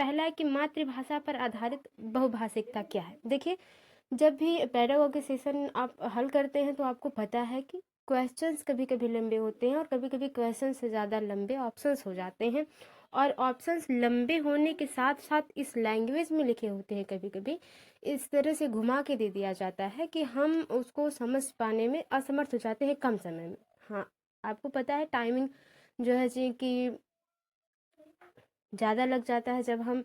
पहला है कि मातृभाषा पर आधारित बहुभाषिकता क्या है। देखिए, जब भी पेडागोगी सेशन आप हल करते हैं तो आपको पता है कि क्वेश्चंस कभी कभी लंबे होते हैं और कभी कभी क्वेश्चन से ज़्यादा लंबे ऑप्शंस हो जाते हैं, और ऑप्शंस लंबे होने के साथ साथ इस लैंग्वेज में लिखे होते हैं, कभी कभी इस तरह से घुमा के दे दिया जाता है कि हम उसको समझ पाने में असमर्थ हो जाते हैं कम समय में। हाँ, आपको पता है टाइमिंग जो है जी कि ज़्यादा लग जाता है जब हम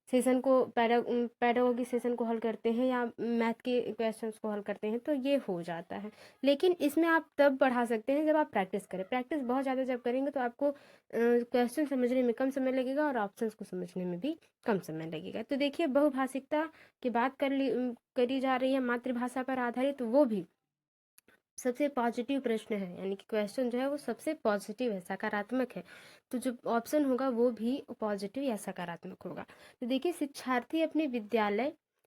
सेशन को पैडागोगी सेशन को हल करते हैं या मैथ के क्वेश्चंस को हल करते हैं, तो ये हो जाता है। लेकिन इसमें आप तब बढ़ा सकते हैं जब आप प्रैक्टिस करें। प्रैक्टिस बहुत ज़्यादा जब करेंगे तो आपको क्वेश्चन समझने में कम समय लगेगा और ऑप्शंस को समझने में भी कम समय लगेगा। तो देखिए, बहुभाषिकता की बात करी जा रही है मातृभाषा पर आधारित, वो भी सबसे पॉजिटिव प्रश्न है, यानी कि क्वेश्चन जो है वो सबसे पॉजिटिव है, सकारात्मक है। तो जो ऑप्शन होगा वो भी पॉजिटिव या सकारात्मक होगा। तो देखिए, शिक्षार्थी अपने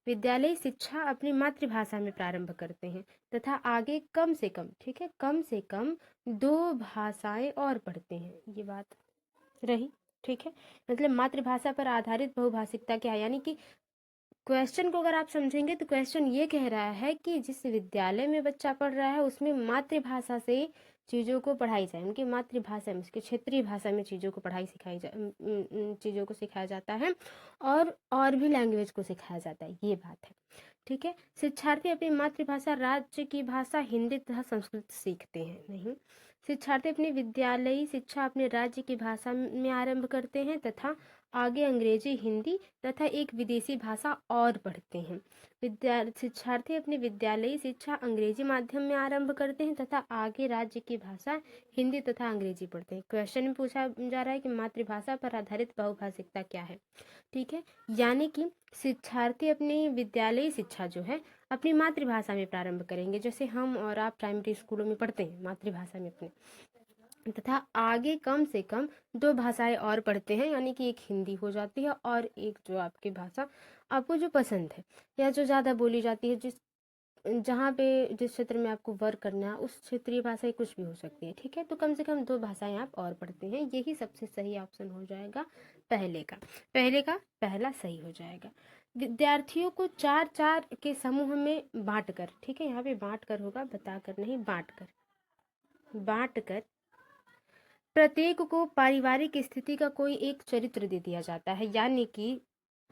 विद्यालय शिक्षा अपनी मातृभाषा में प्रारंभ करते हैं तथा आगे कम से कम, ठीक है, कम से कम 2 भाषाएं और पढ़ते हैं। ये बात रही, ठीक है। मतलब मातृभाषा पर आधारित बहुभाषिकता क्या है, यानी कि क्वेश्चन को अगर आप समझेंगे तो क्वेश्चन ये कह रहा है कि जिस विद्यालय में बच्चा पढ़ रहा है उसमें मातृभाषा से चीज़ों को पढ़ाई जाए, उनकी मातृभाषा में, उसकी क्षेत्रीय भाषा में चीज़ों को चीज़ों को सिखाया जाता है, और भी लैंग्वेज को सिखाया जाता है, ये बात है, ठीक है। शिक्षार्थी अपनी मातृभाषा, राज्य की भाषा हिंदी तथा संस्कृत सीखते हैं, नहीं। शिक्षार्थी अपनी विद्यालयी शिक्षा अपने राज्य की भाषा में आरंभ करते हैं तथा आगे अंग्रेजी, हिंदी तथा एक विदेशी भाषा और पढ़ते हैं। शिक्षार्थी अपनी विद्यालयी शिक्षा अंग्रेजी माध्यम में आरंभ करते हैं तथा आगे राज्य की भाषा हिंदी तथा अंग्रेजी पढ़ते हैं। क्वेश्चन में पूछा जा रहा है कि मातृभाषा पर आधारित बहुभाषिकता क्या है, ठीक है। यानी कि शिक्षार्थी अपनी विद्यालयी शिक्षा जो है अपनी मातृभाषा में प्रारंभ करेंगे, जैसे हम और आप प्राइमरी स्कूलों में पढ़ते हैं मातृभाषा में अपने, तथा आगे कम से कम 2 भाषाएं और पढ़ते हैं, यानी कि एक हिंदी हो जाती है और एक जो आपकी भाषा आपको जो पसंद है या जो ज़्यादा बोली जाती है, जहाँ पे जिस क्षेत्र में आपको वर्क करना है उस क्षेत्रीय भाषा कुछ भी हो सकती है, ठीक है। तो कम से कम 2 भाषाएं आप और पढ़ते हैं, यही सबसे सही ऑप्शन हो जाएगा पहला सही हो जाएगा। विद्यार्थियों को 4-4 के समूह में बांट कर, ठीक है, यहाँ पे बांट कर होगा, बताकर नहीं, बांट कर प्रत्येक को पारिवारिक स्थिति का कोई एक चरित्र दे दिया जाता है, यानी कि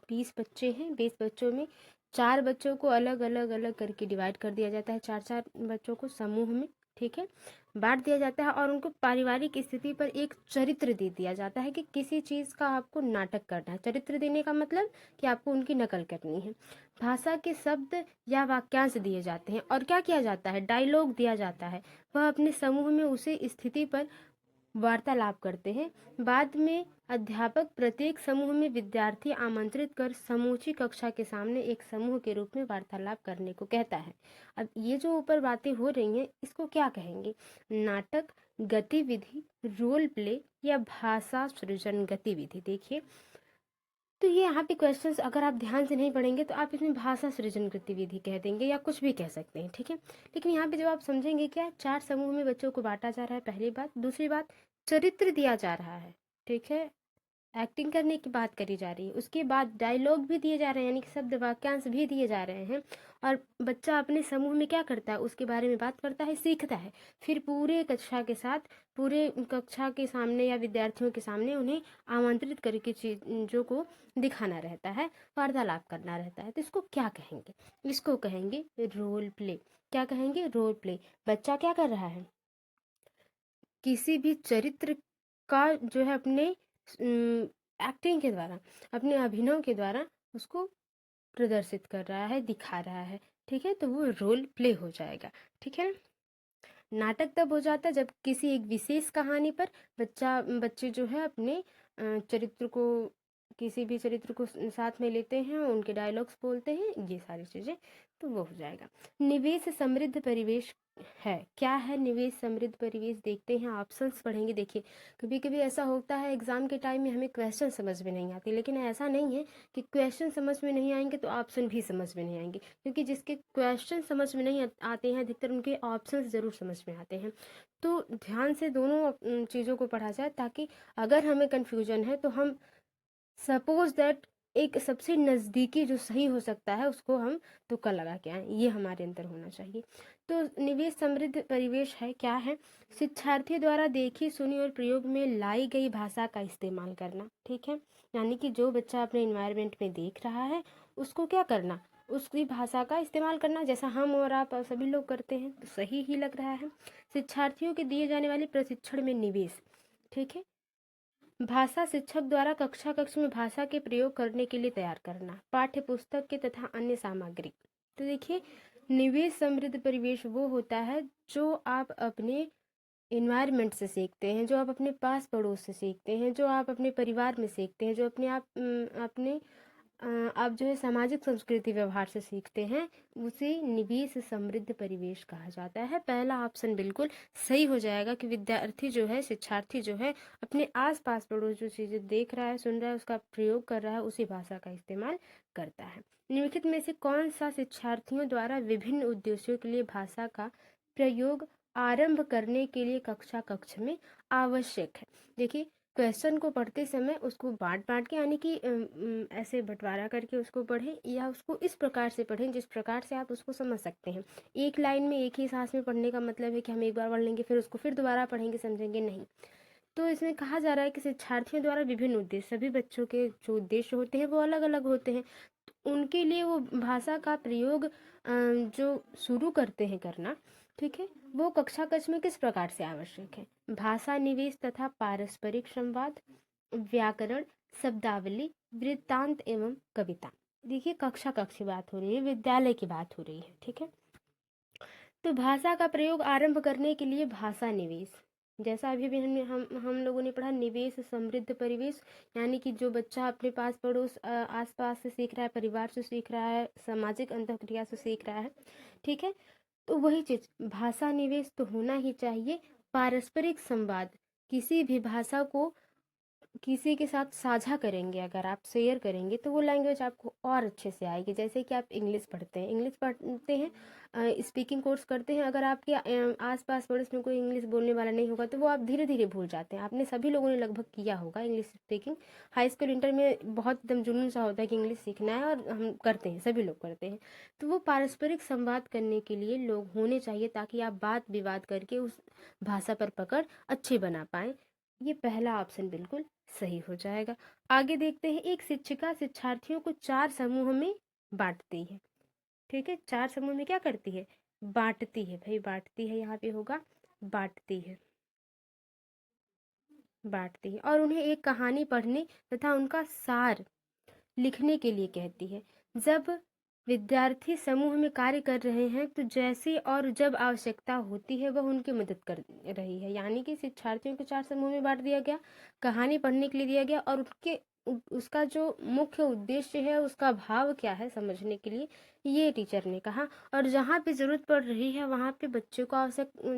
20 बच्चे हैं, 20 बच्चों में 4 बच्चों को अलग अलग अलग करके डिवाइड कर दिया जाता है, 4-4 बच्चों को समूह में, ठीक है, बांट दिया जाता है, और उनको पारिवारिक स्थिति पर एक चरित्र दे दिया जाता है कि किसी चीज़ का आपको नाटक करना है। चरित्र देने का मतलब कि आपको उनकी नकल करनी है। भाषा के शब्द या वाक्यांश दिए जाते हैं, और क्या किया जाता है, डायलॉग दिया जाता है। वह अपने समूह में उसे स्थिति पर वार्तालाप करते हैं। बाद में अध्यापक प्रत्येक समूह में विद्यार्थी आमंत्रित कर समूची कक्षा के सामने एक समूह के रूप में वार्तालाप करने को कहता है। अब ये जो ऊपर बातें हो रही हैं इसको क्या कहेंगे, नाटक, गतिविधि, रोल प्ले या भाषा सृजन गतिविधि। देखिए, तो ये यहाँ पे क्वेश्चंस अगर आप ध्यान से नहीं पढ़ेंगे तो आप इसमें भाषा सृजन गतिविधि कह देंगे या कुछ भी कह सकते हैं, ठीक है। लेकिन यहाँ पे जब आप समझेंगे क्या, 4 समूह में बच्चों को बांटा जा रहा है, पहली बात। दूसरी बात, चरित्र दिया जा रहा है, ठीक है, एक्टिंग करने की बात करी जा रही है। उसके बाद डायलॉग भी दिए जा रहे हैं, यानी कि शब्द वाक्यांश भी दिए जा रहे हैं, और बच्चा अपने समूह में क्या करता है उसके बारे में बात करता है, सीखता है। फिर पूरे कक्षा के सामने या विद्यार्थियों के सामने उन्हें आमंत्रित करके चीज़ों को दिखाना रहता है, वार्तालाप करना रहता है। तो इसको क्या कहेंगे, इसको कहेंगे रोल प्ले। क्या कहेंगे, रोल प्ले। बच्चा क्या कर रहा है, किसी भी चरित्र का जो है अपने एक्टिंग के द्वारा, अपने अभिनय के द्वारा उसको प्रदर्शित कर रहा है, दिखा रहा है, ठीक है। तो वो रोल प्ले हो जाएगा, ठीक है। नाटक तब हो जाता है जब किसी एक विशेष कहानी पर बच्चे जो है अपने चरित्र को, किसी भी चरित्र को साथ में लेते हैं, उनके डायलॉग्स बोलते हैं, ये सारी चीज़ें, तो वो हो जाएगा। निवेश समृद्ध परिवेश है, क्या है निवेश समृद्ध परिवेश, देखते हैं, ऑप्शंस पढ़ेंगे। देखिए, कभी कभी ऐसा होता है एग्जाम के टाइम में हमें क्वेश्चन समझ में नहीं आती, लेकिन ऐसा नहीं है कि क्वेश्चन समझ में नहीं आएंगे तो ऑप्शन भी समझ में नहीं आएंगे, क्योंकि जिसके क्वेश्चन समझ में नहीं आते हैं अधिकतर उनके ऑप्शंस ज़रूर समझ में आते हैं। तो ध्यान से दोनों चीज़ों को पढ़ा जाए, ताकि अगर हमें कन्फ्यूजन है तो हम सपोज दैट एक सबसे नज़दीकी जो सही हो सकता है उसको हम तुक्का लगा के आए, ये हमारे अंदर होना चाहिए। तो निवेश समृद्ध परिवेश है क्या है? शिक्षार्थी द्वारा देखी सुनी और प्रयोग में लाई गई भाषा का इस्तेमाल करना, ठीक है। यानी कि जो बच्चा अपने इन्वायरमेंट में देख रहा है उसको क्या करना, उसकी भाषा का इस्तेमाल करना, जैसा हम और आप सभी लोग करते हैं, तो सही ही लग रहा है। शिक्षार्थियों के दिए जाने वाले प्रशिक्षण में निवेश, ठीक है। भाषा शिक्षक द्वारा कक्ष में भाषा के प्रयोग करने के लिए तैयार करना, पाठ्य पुस्तक के तथा अन्य सामग्री। तो देखिए, निवेश समृद्ध परिवेश वो होता है जो आप अपने इन्वायरमेंट से सीखते हैं, जो आप अपने पास पड़ोस से सीखते हैं, जो आप अपने परिवार में सीखते हैं, जो अपने आप जो है सामाजिक संस्कृति व्यवहार से सीखते हैं, उसे निवेश समृद्ध परिवेश कहा जाता है। पहला ऑप्शन बिल्कुल सही हो जाएगा कि विद्यार्थी जो है, शिक्षार्थी जो है, अपने आस पास पड़ोस जो चीज़ें देख रहा है, सुन रहा है, उसका प्रयोग कर रहा है, उसी भाषा का इस्तेमाल करता है। निम्नलिखित में से कौन सा शिक्षार्थियों द्वारा विभिन्न उद्देश्यों के लिए भाषा का प्रयोग आरंभ करने के लिए कक्ष में आवश्यक है? देखिए, क्वेश्चन को पढ़ते समय उसको बांट के, यानी कि ऐसे बंटवारा करके उसको पढ़ें, या उसको इस प्रकार से पढ़ें जिस प्रकार से आप उसको समझ सकते हैं। एक लाइन में एक ही सांस में पढ़ने का मतलब है कि हम एक बार पढ़ लेंगे फिर उसको फिर दोबारा पढ़ेंगे समझेंगे, नहीं। तो इसमें कहा जा रहा है कि शिक्षार्थियों द्वारा विभिन्न उद्देश्य, सभी बच्चों के जो उद्देश्य होते हैं वो अलग अलग होते हैं, तो उनके लिए वो भाषा का प्रयोग जो शुरू करते हैं करना, ठीक है, वो कक्ष में किस प्रकार से आवश्यक है? भाषा निवेश तथा पारस्परिक संवाद, व्याकरण, शब्दावली, वृत्तांत एवं कविता। देखिए, कक्ष की बात हो रही है, विद्यालय की बात हो रही है, ठीक है। तो भाषा का प्रयोग आरंभ करने के लिए भाषा निवेश, जैसा अभी भी हम लोगों ने पढ़ा, निवेश समृद्ध परिवेश, यानी कि जो बच्चा अपने पास पड़ोस आस पास से सीख रहा है, परिवार से सीख रहा है, सामाजिक अंतःक्रिया से सीख रहा है, ठीक है। तो वही चीज, भाषा निवेश तो होना ही चाहिए। पारस्परिक संवाद, किसी भी भाषा को किसी के साथ साझा करेंगे, अगर आप शेयर करेंगे तो वो लैंग्वेज आपको और अच्छे से आएगी। जैसे कि आप इंग्लिश पढ़ते हैं, स्पीकिंग कोर्स करते हैं, अगर आपके आस पास पड़ोस में कोई इंग्लिश बोलने वाला नहीं होगा तो वो आप धीरे धीरे भूल जाते हैं। आपने सभी लोगों ने लगभग किया होगा English speaking. High school inter में बहुत एकदम जुनून सा होता है कि इंग्लिश सीखना है, और हम करते हैं, सभी लोग करते हैं। तो वो पारस्परिक संवाद करने के लिए लोग होने चाहिए, ताकि आप बात विवाद करके उस भाषा पर पकड़ अच्छी बना पाएं। ये पहला ऑप्शन बिल्कुल सही हो जाएगा। आगे देखते हैं, एक शिक्षिका शिक्षार्थियों को 4 समूह में बांटती है, ठीक है। 4 समूह में क्या करती है? बांटती है, भाई बांटती है, यहाँ पे होगा बांटती है, बांटती है, और उन्हें एक कहानी पढ़ने तथा उनका सार लिखने के लिए कहती है। जब विद्यार्थी समूह में कार्य कर रहे हैं तो जैसे और जब आवश्यकता होती है वह उनकी मदद कर रही है। यानी कि शिक्षार्थियों को 4 समूह में बांट दिया गया, कहानी पढ़ने के लिए दिया गया, और उसका जो मुख्य उद्देश्य है, उसका भाव क्या है समझने के लिए, ये टीचर ने कहा। और जहाँ पे जरूरत पड़ रही है वहाँ पे बच्चों को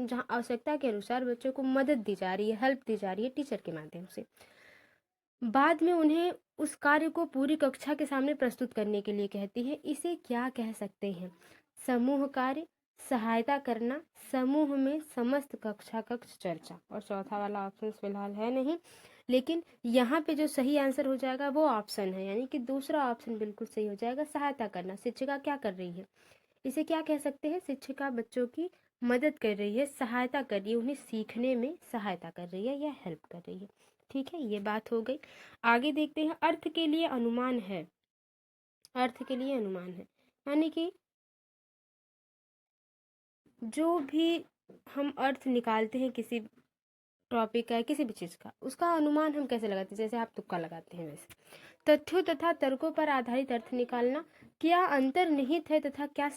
जहाँ आवश्यकता के अनुसार बच्चों को मदद दी जा रही है, हेल्प दी जा रही है टीचर के माध्यम से। बाद में उन्हें उस कार्य को पूरी कक्षा के सामने प्रस्तुत करने के लिए कहती है। इसे क्या कह सकते हैं? समूह कार्य, सहायता करना, समूह में समस्त कक्ष चर्चा। और चौथा वाला ऑप्शन फिलहाल है नहीं, लेकिन यहाँ पे जो सही आंसर हो जाएगा वो ऑप्शन है, यानी कि दूसरा ऑप्शन बिल्कुल सही हो जाएगा, सहायता करना। शिक्षिका क्या कर रही है? इसे क्या कह सकते हैं? शिक्षिका बच्चों की मदद कर रही है, सहायता कर रही है, उन्हें सीखने में सहायता कर रही है या हेल्प कर रही है, ठीक है। ये बात हो गई। आगे देखते हैं, अर्थ के लिए अनुमान है। अर्थ के लिए अनुमान है, यानी कि जो भी हम अर्थ निकालते हैं किसी टॉपिक का, किसी भी चीज़ का, उसका अनुमान हम कैसे लगाते हैं? जैसे आप तुक्का लगाते हैं वैसे। तथ्यों तथा तर्कों पर आधारित अर्थ निकालना, क्या अंतर्निहित है तथा क्या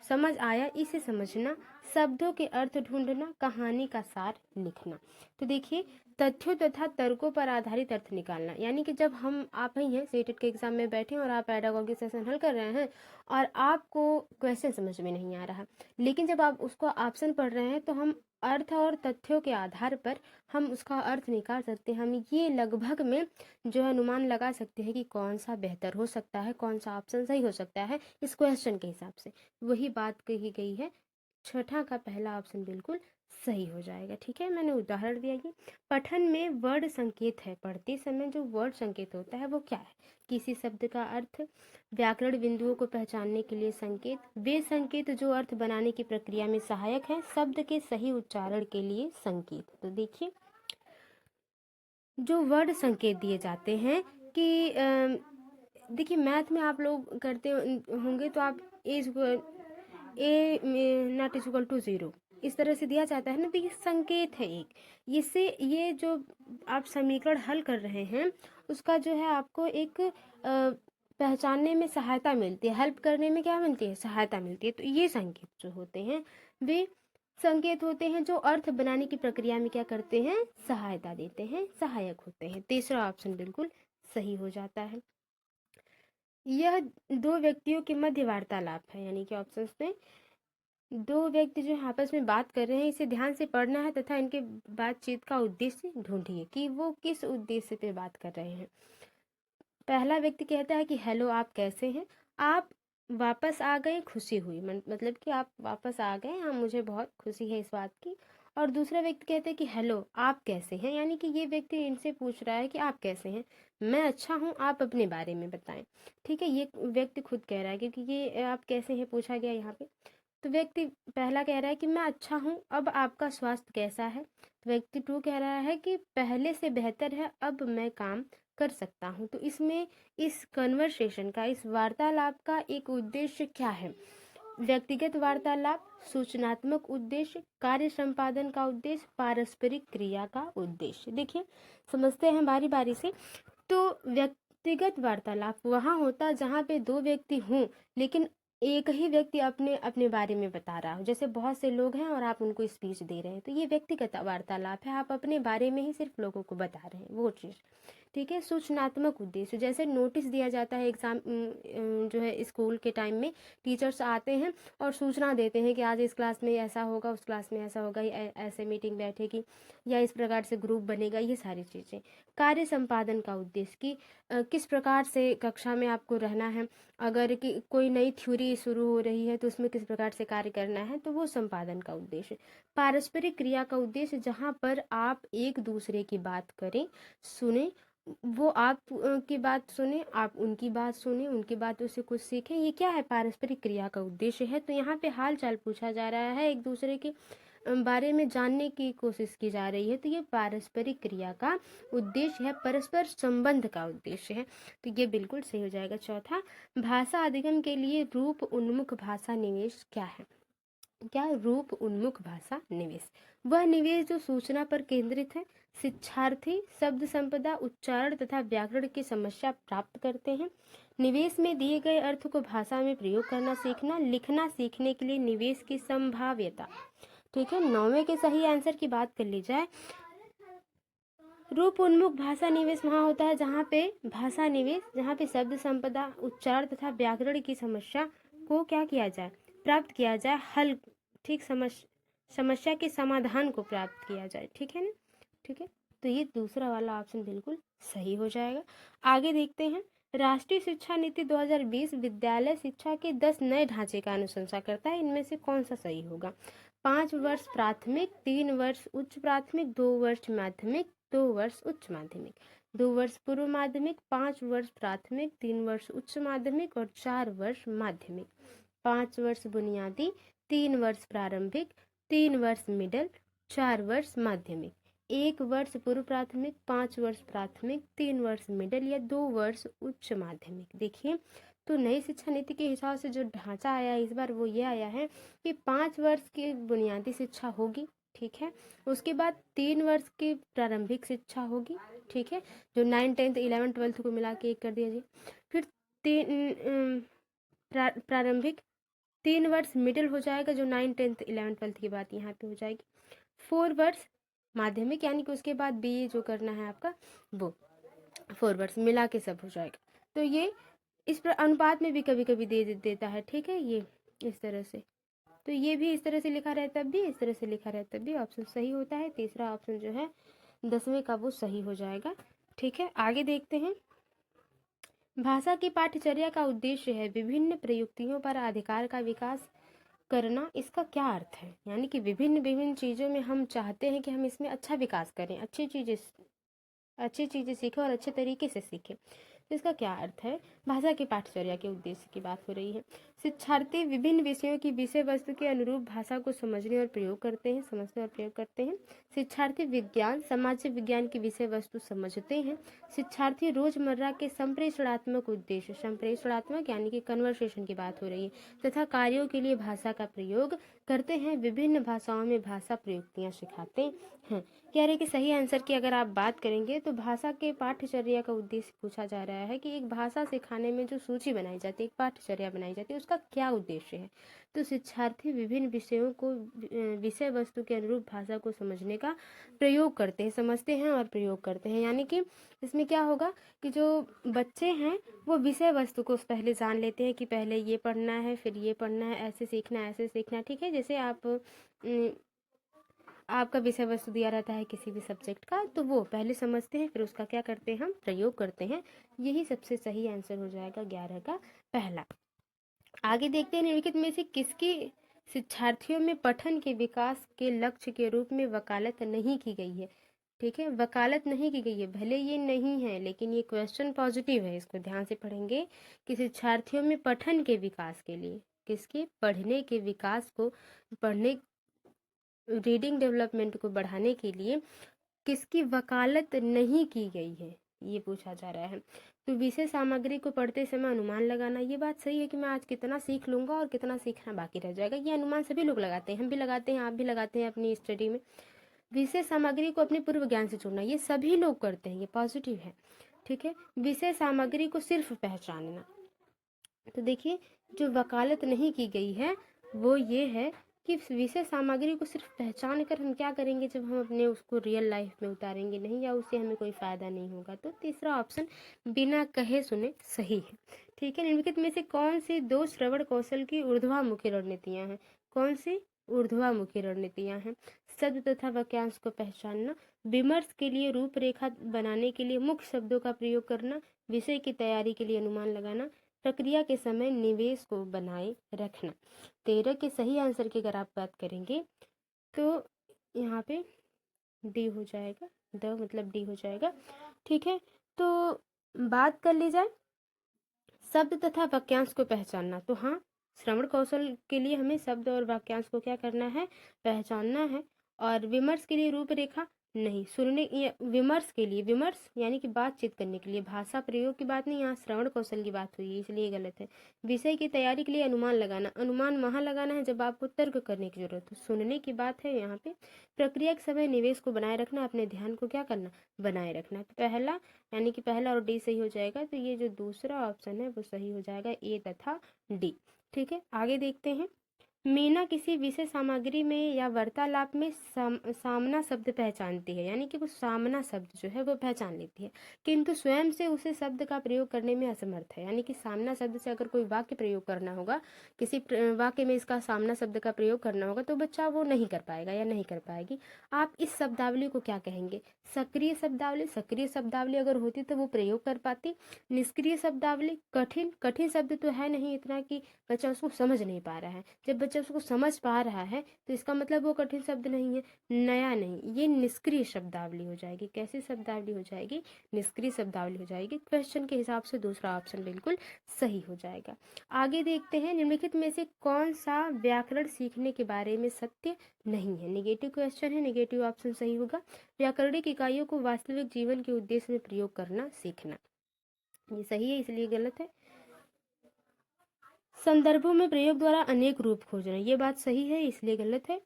समझ आया इसे समझना, शब्दों के अर्थ ढूंढना, कहानी का सार लिखना। तो देखिए, तथ्यों तथा तर्कों पर आधारित अर्थ निकालना, यानी कि जब आप ही हैं सीटेट के एग्जाम में बैठे और आप पेडागोगी सेशन हल कर रहे हैं और आपको क्वेश्चन समझ में नहीं आ रहा, लेकिन जब आप उसको ऑप्शन पढ़ रहे हैं तो हम अर्थ और तथ्यों के आधार पर हम उसका अर्थ निकाल सकते हैं। हम ये लगभग में जो है अनुमान लगा सकते हैं कि कौन सा बेहतर हो सकता है, कौन सा ऑप्शन सही हो सकता है इस क्वेश्चन के हिसाब से। वही बात कही गई है, छठा का पहला ऑप्शन बिल्कुल सही हो जाएगा। ठीक है, मैंने उदाहरण दिया कि पठन में वर्ण संकेत है, पढ़ते समय जो वर्ण संकेत होता है वो क्या है? किसी शब्द का अर्थ, व्याकरण बिंदुओं को पहचानने के लिए संकेत, वे संकेत जो अर्थ बनाने की प्रक्रिया में सहायक है, शब्द के सही उच्चारण के लिए संकेत। तो देखिए, जो वर्ण संकेत दिए जाते हैं कि देखिए मैथ में आप लोग करते होंगे तो आप ए नॉट इज इक्वल टू 0 इस तरह से दिया जाता है ना, तो ये संकेत है एक। इससे ये जो आप समीकरण हल कर रहे हैं उसका जो है आपको एक पहचानने में सहायता मिलती है, हेल्प करने में क्या मिलती है? सहायता मिलती है। तो ये संकेत जो होते हैं वे संकेत होते हैं जो अर्थ बनाने की प्रक्रिया में क्या करते हैं? सहायता देते हैं, सहायक होते हैं। तीसरा ऑप्शन बिल्कुल सही हो जाता है। यह दो व्यक्तियों के मध्य वार्तालाप है, यानी कि ऑप्शन में दो व्यक्ति जो आपस में बात कर रहे हैं, इसे ध्यान से पढ़ना है तथा इनके बातचीत का उद्देश्य ढूंढिए कि वो किस उद्देश्य पे बात कर रहे हैं। पहला व्यक्ति कहता है कि हेलो, आप कैसे हैं? आप वापस आ गए, खुशी हुई। मतलब कि आप वापस आ गए, हाँ मुझे बहुत खुशी है इस बात की। और दूसरा व्यक्ति कहता है कि हेलो, आप कैसे हैं? यानी कि ये व्यक्ति इनसे पूछ रहा है कि आप कैसे हैं, मैं अच्छा हूँ, आप अपने बारे में बताएं। ठीक है, ये व्यक्ति खुद कह रहा है क्योंकि ये आप कैसे हैं पूछा गया यहाँ पे। तो व्यक्ति पहला कह रहा है कि मैं अच्छा हूँ, अब आपका स्वास्थ्य कैसा है? तो व्यक्ति टू कह रहा है कि पहले से बेहतर है, अब मैं काम कर सकता हूँ। तो इसमें इस कन्वर्सेशन का, इस वार्तालाप का एक उद्देश्य क्या है? व्यक्तिगत वार्तालाप, सूचनात्मक उद्देश्य, कार्य संपादन का उद्देश्य, पारस्परिक क्रिया का उद्देश्य। देखिए समझते हैं बारी बारी से। तो व्यक्तिगत वार्तालाप वहाँ होता जहाँ पे दो व्यक्ति हों लेकिन एक ही व्यक्ति अपने अपने बारे में बता रहा हो। जैसे बहुत से लोग हैं और आप उनको स्पीच दे रहे हैं, तो ये व्यक्तिगत वार्तालाप है, आप अपने बारे में ही सिर्फ लोगों को बता रहे हैं, वो चीज़। ठीक है, सूचनात्मक उद्देश्य, जैसे नोटिस दिया जाता है एग्जाम जो है स्कूल के टाइम में टीचर्स आते हैं और सूचना देते हैं कि आज इस क्लास में ऐसा होगा, उस क्लास में ऐसा होगा, ऐसे मीटिंग बैठेगी या इस प्रकार से ग्रुप बनेगा, ये सारी चीज़ें। कार्य संपादन का उद्देश्य कि किस प्रकार से कक्षा में आपको रहना है, अगर कि कोई नई थ्योरी शुरू हो रही है तो उसमें किस प्रकार से कार्य करना है, तो वो संपादन का उद्देश्य। पारस्परिक क्रिया का उद्देश्य जहाँ पर आप एक दूसरे की बात करें, सुने, वो आप की बात सुने, आप उनकी बात सुने, उनकी बातों से कुछ सीखें, ये क्या है? पारस्परिक क्रिया का उद्देश्य है। तो यहाँ पे हाल चाल पूछा जा रहा है, एक दूसरे के बारे में जानने की कोशिश की जा रही है, तो ये पारस्परिक क्रिया का उद्देश्य है, परस्पर संबंध का उद्देश्य है। तो ये बिल्कुल सही हो जाएगा। चौथा, भाषा अधिगम के लिए रूप उन्मुख भाषा निवेश क्या है? क्या? रूप उन्मुख भाषा निवेश वह निवेश जो सूचना पर केंद्रित है, शिक्षार्थी शब्द संपदा, उच्चारण तथा व्याकरण की समस्या प्राप्त करते हैं। निवेश में दिए गए अर्थ को भाषा में प्रयोग करना सीखना, लिखना सीखने के लिए निवेश की संभाव्यता। ठीक है, 9वें के सही आंसर की बात कर ली जाए, रूप उन्मुख भाषा निवेश वहाँ होता है जहाँ पे भाषा निवेश, जहाँ पे शब्द संपदा, उच्चारण तथा व्याकरण की समस्या को क्या किया जाए? प्राप्त किया जाए, हल, ठीक, समस्या के समाधान को प्राप्त किया जाए। ठीक है ना? ठीक है, तो ये दूसरा वाला ऑप्शन बिल्कुल सही हो जाएगा। आगे देखते हैं, राष्ट्रीय शिक्षा नीति 2020 विद्यालय शिक्षा के 10 नए ढांचे का अनुशंसा करता है, इनमें से कौन सा सही होगा? 5 वर्ष प्राथमिक, 3 वर्ष उच्च प्राथमिक, 2 वर्ष माध्यमिक, 2 वर्ष उच्च माध्यमिक, 2 वर्ष पूर्व माध्यमिक, 5 वर्ष प्राथमिक, 3 वर्ष उच्च माध्यमिक और 4 वर्ष माध्यमिक। 5 वर्ष बुनियादी, 3 वर्ष प्रारंभिक, 3 वर्ष मिडिल, 4 वर्ष माध्यमिक। 1 वर्ष पूर्व प्राथमिक, 5 वर्ष प्राथमिक, 3 वर्ष मिडिल या 2 वर्ष उच्च माध्यमिक। देखिए, तो नई शिक्षा नीति के हिसाब से जो ढांचा आया है इस बार वो ये आया है कि 5 वर्ष की बुनियादी शिक्षा होगी, ठीक है, उसके बाद 3 वर्ष की प्रारंभिक शिक्षा होगी, ठीक है, जो 9, 10, 11, 12 को मिला के एक कर दिया जाए। फिर प्रारंभिक 3 वर्ष मिडिल हो जाएगा, जो 9, 10, 11, 12 की बात यहाँ पे हो जाएगी। 4 वर्ष माध्यमिक, यानी कि उसके बाद बीए जो करना है आपका वो 4 वर्ष मिला के सब हो जाएगा। तो ये इस अनुपात में भी कभी कभी दे देता है, ठीक है, ये इस तरह से। तो ये भी इस तरह से लिखा रहता है, तब भी इस तरह से लिखा रहता है, तब भी ऑप्शन सही होता है। तीसरा ऑप्शन जो है 10वें का वो सही हो जाएगा। ठीक है, आगे देखते हैं, भाषा की पाठ्यचर्या का उद्देश्य है विभिन्न प्रयुक्तियों पर अधिकार का विकास, करना इसका क्या अर्थ है, यानी कि विभिन्न विभिन्न चीज़ों में हम चाहते हैं कि हम इसमें अच्छा विकास करें, अच्छी चीज़ें सीखें और अच्छे तरीके से सीखें। तो इसका क्या अर्थ है? भाषा की पाठचर्या के उद्देश्य की बात हो रही है। शिक्षार्थी विभिन्न विषयों की विषय वस्तु के अनुरूप भाषा को समझने और प्रयोग करते हैं, समझते और प्रयोग करते हैं। शिक्षार्थी विज्ञान सामाजिक विज्ञान की विषय वस्तु समझते हैं। शिक्षार्थी रोजमर्रा के संप्रेषणात्मक उद्देश्य, संप्रेषणात्मक यानी कि कन्वर्सेशन की बात हो रही है, तथा कार्यों के लिए भाषा का प्रयोग करते हैं। विभिन्न भाषाओं में भाषा प्रयुक्तियाँ सिखाते हैं। कह रहे कि सही आंसर की अगर आप बात करेंगे तो भाषा के पाठचर्या का उद्देश्य पूछा जा रहा है कि एक भाषा सिखाने में जो सूची बनाई जाती है, एक पाठचर्या बनाई जाती है, उसका क्या उद्देश्य है। तो शिक्षार्थी विभिन्न विषयों को विषय वस्तु के अनुरूप भाषा को समझने का प्रयोग करते हैं, समझते हैं और प्रयोग करते हैं। यानी कि इसमें क्या होगा कि जो बच्चे हैं वो विषय वस्तु को पहले जान लेते हैं कि पहले ये पढ़ना है, फिर ये पढ़ना है, ऐसे सीखना है, ऐसे सीखना है। ठीक है, जैसे आपका विषय वस्तु दिया रहता है किसी भी सब्जेक्ट का, तो वो पहले समझते हैं, फिर उसका क्या करते हैं, हम प्रयोग करते हैं। यही सबसे सही आंसर हो जाएगा 11 का पहला। आगे देखते हैं निम्नलिखित में से किसकी शिक्षार्थियों में पठन के विकास के लक्ष्य के रूप में वकालत नहीं की गई है। ठीक है, वकालत नहीं की गई है, भले ये नहीं है लेकिन ये क्वेश्चन पॉजिटिव है, इसको ध्यान से पढ़ेंगे कि शिक्षार्थियों में पठन के विकास के लिए, किसके, पढ़ने के विकास को, पढ़ने रीडिंग डेवलपमेंट को बढ़ाने के लिए किसकी वकालत नहीं की गई है, ये पूछा जा रहा है। तो विषय सामग्री को पढ़ते समय अनुमान लगाना, ये बात सही है कि मैं आज कितना सीख लूंगा और कितना सीखना बाकी रह जाएगा, ये अनुमान सभी लोग लगाते हैं, हम भी लगाते हैं, आप भी लगाते हैं अपनी स्टडी में। विषय सामग्री को अपने पूर्व ज्ञान से जोड़ना, ये सभी लोग करते हैं, ये पॉजिटिव है। ठीक है, विषय सामग्री को सिर्फ पहचानना, तो देखिए जो वकालत नहीं की गई है वो ये है कि विषय सामग्री को सिर्फ पहचान कर हम क्या करेंगे जब हम अपने उसको रियल लाइफ में उतारेंगे नहीं, या उससे हमें कोई फ़ायदा नहीं होगा। तो तीसरा ऑप्शन बिना कहे सुने सही है। ठीक है, निम्नलिखित में से कौन सी दो श्रवण कौशल की ऊर्ध्वामुखी रणनीतियाँ हैं, कौन सी ऊर्ध्वामुखी रणनीतियाँ हैं? शब्द तथा वाक्यांश को पहचानना, विमर्श के लिए रूपरेखा बनाने के लिए मुख्य शब्दों का प्रयोग करना, विषय की तैयारी के लिए अनुमान लगाना, प्रक्रिया के समय निवेश को बनाए रखना। 13 के सही आंसर की अगर आप बात करेंगे तो यहाँ पे डी हो जाएगा, द मतलब डी हो जाएगा। ठीक है, तो बात कर ली जाए शब्द तथा वाक्यांश को पहचानना, तो हाँ, श्रवण कौशल के लिए हमें शब्द और वाक्यांश को क्या करना है, पहचानना है। और विमर्श के लिए रूपरेखा नहीं, सुनने विमर्श के लिए, विमर्श यानी कि बातचीत करने के लिए, भाषा प्रयोग की बात नहीं, यहाँ श्रवण कौशल की बात हुई है इसलिए गलत है। विषय की तैयारी के लिए अनुमान लगाना, अनुमान वहाँ लगाना है जब आपको तर्क करने की जरूरत हो, सुनने की बात है यहाँ पे। प्रक्रिया के समय निवेश को बनाए रखना, अपने ध्यान को क्या करना, बनाए रखना। तो पहला यानी कि पहला और डी सही हो जाएगा, तो ये जो दूसरा ऑप्शन है वो सही हो जाएगा, ए तथा डी। ठीक है, आगे देखते हैं। मीना किसी विषय सामग्री में या वार्तालाप में सामना शब्द पहचानती है, यानी कि वो सामना शब्द जो है वो पहचान लेती है, किंतु स्वयं से उसे शब्द का प्रयोग करने में असमर्थ है। यानी कि सामना शब्द से अगर कोई वाक्य प्रयोग करना होगा, किसी वाक्य में इसका सामना शब्द का प्रयोग करना होगा, तो बच्चा वो नहीं कर पाएगा या नहीं कर पाएगी। आप इस शब्दावली को क्या कहेंगे, सक्रिय शब्दावली। सक्रिय शब्दावली अगर होती तो वो प्रयोग कर पाती। निष्क्रिय शब्दावली, कठिन कठिन शब्द तो है नहीं इतना कि बच्चा उसको समझ नहीं पा रहा है, जब बच्चा उसको समझ पा रहा है तो इसका मतलब वो कठिन शब्द नहीं है, नया नहीं, ये निष्क्रिय शब्दावली हो जाएगी। कैसी शब्दावली हो जाएगी, निष्क्रिय शब्दावली हो जाएगी। क्वेश्चन के हिसाब से दूसरा ऑप्शन बिल्कुल सही हो जाएगा। आगे देखते हैं, निम्नलिखित में से कौन सा व्याकरण सीखने के बारे में सत्य नहीं है। नेगेटिव क्वेश्चन है, नेगेटिव ऑप्शन सही होगा। व्याकरणिक इकाइयों को वास्तविक जीवन के उद्देश्य में प्रयोग करना सीखना, ये सही है इसलिए गलत है। संदर्भों में प्रयोग द्वारा अनेक रूप खोजना, ये बात सही है इसलिए गलत है।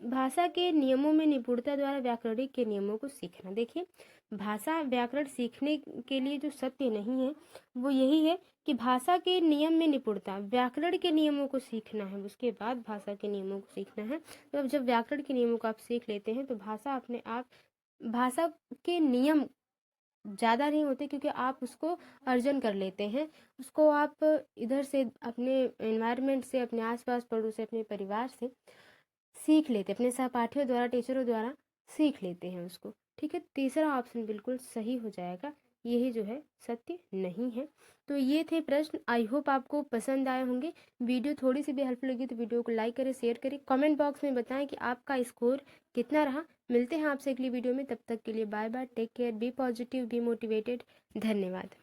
भाषा के नियमों में निपुणता द्वारा व्याकरणिक के नियमों को सीखना, देखिए भाषा व्याकरण सीखने के लिए जो सत्य नहीं है वो यही है कि भाषा के नियम में निपुणता, व्याकरण के नियमों को सीखना है, उसके बाद भाषा के नियमों को सीखना है। तो अब जब व्याकरण के नियमों को आप सीख लेते हैं तो भाषा अपने आप, भाषा के नियम ज़्यादा नहीं होते क्योंकि आप उसको अर्जन कर लेते हैं, उसको आप इधर से अपने एनवायरनमेंट से, अपने आसपास पड़ोस से, अपने परिवार से सीख लेते हैं, अपने सहपाठियों द्वारा, टीचरों द्वारा सीख लेते हैं उसको। ठीक है, तीसरा ऑप्शन बिल्कुल सही हो जाएगा, यही जो है सत्य नहीं है। तो ये थे प्रश्न। आई होप आपको पसंद आए होंगे। वीडियो थोड़ी सी भी हेल्पफुल लगी तो वीडियो को लाइक करें, शेयर करें, कमेंट बॉक्स में बताएं कि आपका स्कोर कितना रहा। मिलते हैं आपसे अगली वीडियो में, तब तक के लिए bye bye, take care, be positive, be motivated. धन्यवाद।